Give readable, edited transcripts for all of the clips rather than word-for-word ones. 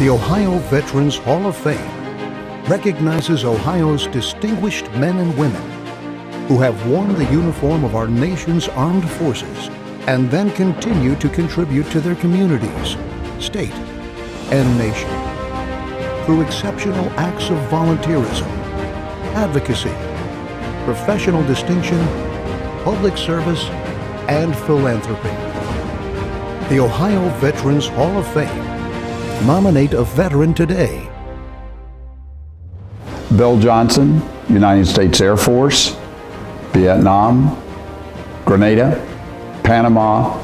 The Ohio Veterans Hall of Fame recognizes Ohio's distinguished men and women who have worn the uniform of our nation's armed forces and then continue to contribute to their communities, state, and nation through exceptional acts of volunteerism, advocacy, professional distinction, public service, and philanthropy. The Ohio Veterans Hall of Fame. Nominate a veteran today. Bill Johnson, United States Air Force, Vietnam, Grenada, Panama,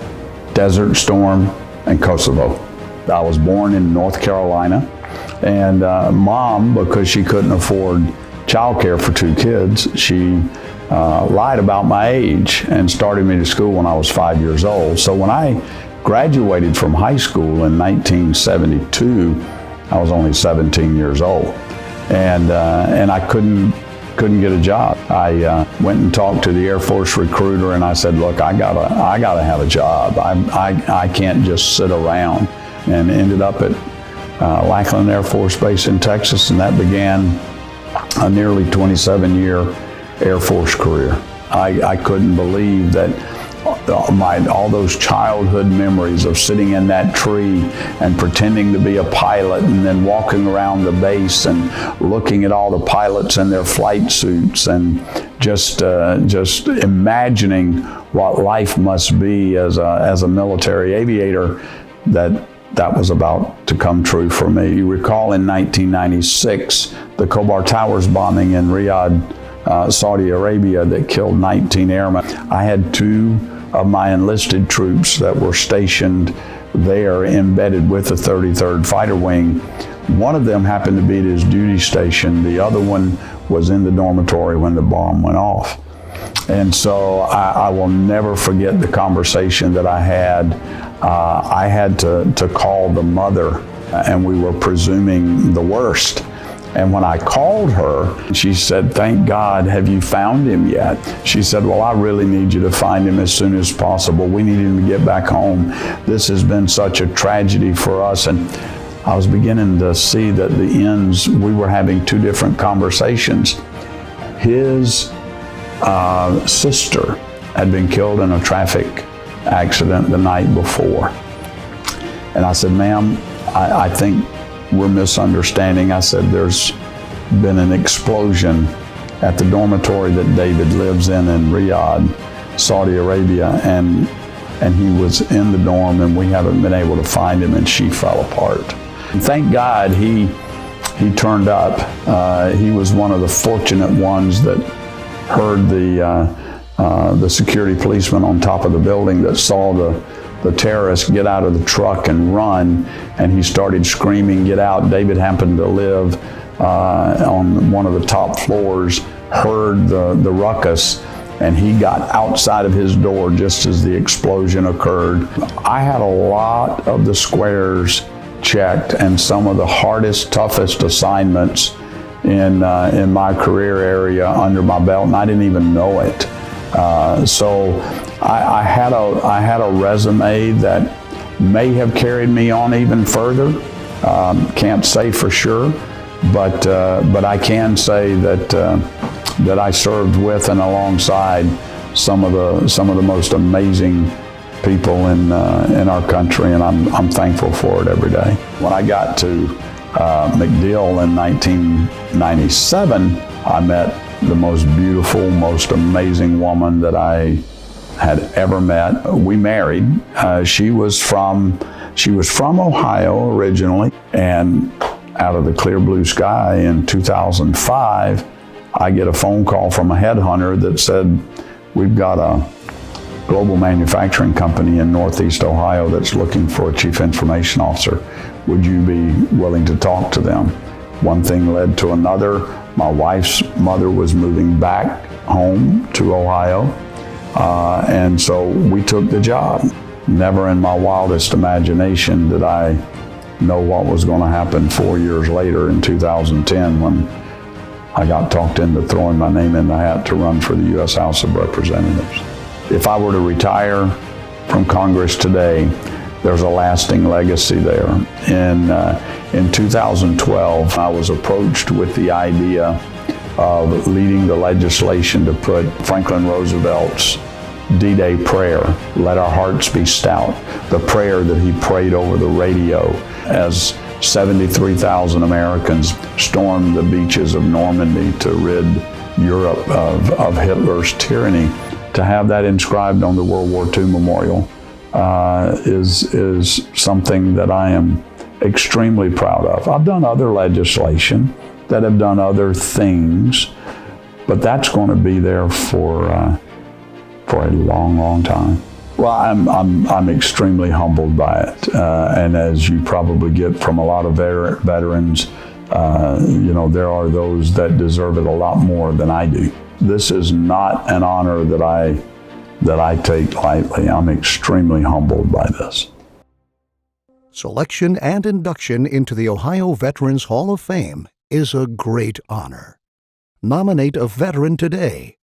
Desert Storm, and Kosovo. I was born in North Carolina, and Mom, because she couldn't afford childcare for 2 kids, she lied about my age and started me to school when I was 5 years old. So when I graduated from high school in 1972, I was only 17 years old, and I couldn't get a job. I went and talked to the Air Force recruiter, and I said, "Look, I gotta have a job. I can't just sit around." And ended up at Lackland Air Force Base in Texas, and that began a nearly 27-year Air Force career. I couldn't believe that all those childhood memories of sitting in that tree and pretending to be a pilot and then walking around the base and looking at all the pilots in their flight suits and just imagining what life must be as a military aviator, that was about to come true for me. You recall in 1996, the Khobar Towers bombing in Riyadh, Saudi Arabia, that killed 19 airmen. I had 2 of my enlisted troops that were stationed there, embedded with the 33rd Fighter Wing. One of them happened to be at his duty station. The other one was in the dormitory when the bomb went off. And so I will never forget the conversation that I had. I had to call the mother, and we were presuming the worst. And when I called her, she said, "Thank God, have you found him yet?" She said, "Well, I really need you to find him as soon as possible. We need him to get back home. This has been such a tragedy for us." And I was beginning to see that the ends, we were having 2 different conversations. His sister had been killed in a traffic accident the night before. And I said, "Ma'am, I think we're misunderstanding." I said, "There's been an explosion at the dormitory that David lives in Riyadh, Saudi Arabia, and he was in the dorm, and we haven't been able to find him, and she fell apart." And thank God he turned up. He was one of the fortunate ones that heard the security policeman on top of the building that saw the terrorists get out of the truck and run, and he started screaming, "Get out." David happened to live on one of the top floors, heard the ruckus, and he got outside of his door just as the explosion occurred. I had a lot of the squares checked and some of the hardest, toughest assignments in my career area under my belt, and I didn't even know it. So I had a resume that may have carried me on even further. Can't say for sure, but I can say that I served with and alongside some of the most amazing people in our country, and I'm thankful for it every day. When I got to MacDill in 1997, I met the most beautiful, most amazing woman that I had ever met. We married. She was from Ohio originally, and out of the clear blue sky in 2005, I get a phone call from a headhunter that said, "We've got a global manufacturing company in Northeast Ohio that's looking for a chief information officer. Would you be willing to talk to them?" One thing led to another. My wife's mother was moving back home to Ohio, and so we took the job. Never in my wildest imagination did I know what was going to happen 4 years later in 2010 when I got talked into throwing my name in the hat to run for the U.S. House of Representatives. If I were to retire from Congress today, there's a lasting legacy there. In 2012, I was approached with the idea of leading the legislation to put Franklin Roosevelt's D-Day prayer, "Let our hearts be stout," the prayer that he prayed over the radio as 73,000 Americans stormed the beaches of Normandy to rid Europe of Hitler's tyranny. To have that inscribed on the World War II memorial is something that I am extremely proud of. I've done other legislation that have done other things, but that's going to be there for a long, long time. Well, I'm extremely humbled by it, and as you probably get from a lot of veterans, there are those that deserve it a lot more than I do. This is not an honor that I take lightly. I'm extremely humbled by this. Selection and induction into the Ohio Veterans Hall of Fame is a great honor. Nominate a veteran today